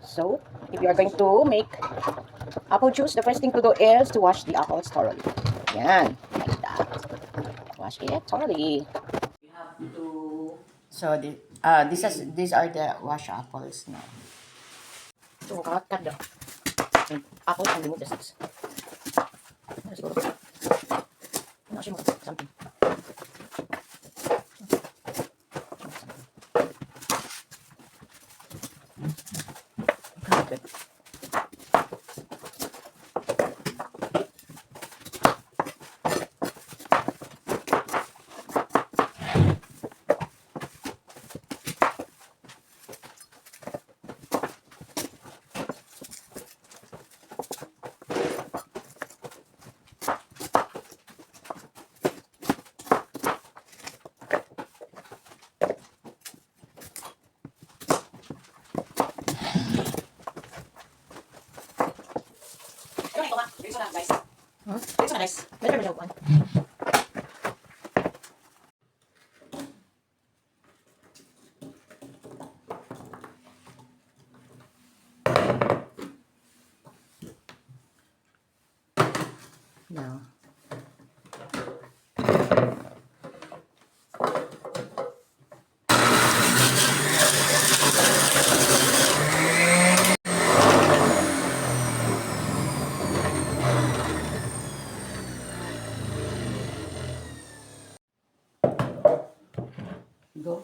So, if you are going to make apple juice, the first thing to do is to wash the apples thoroughly. Yan, like that. Wash it thoroughly. You have to. So these are the wash apples now. So cut the apples and remove the seeds. Siguro. Siguro something. Good. Ito na guys. Better mo one. Now. Go.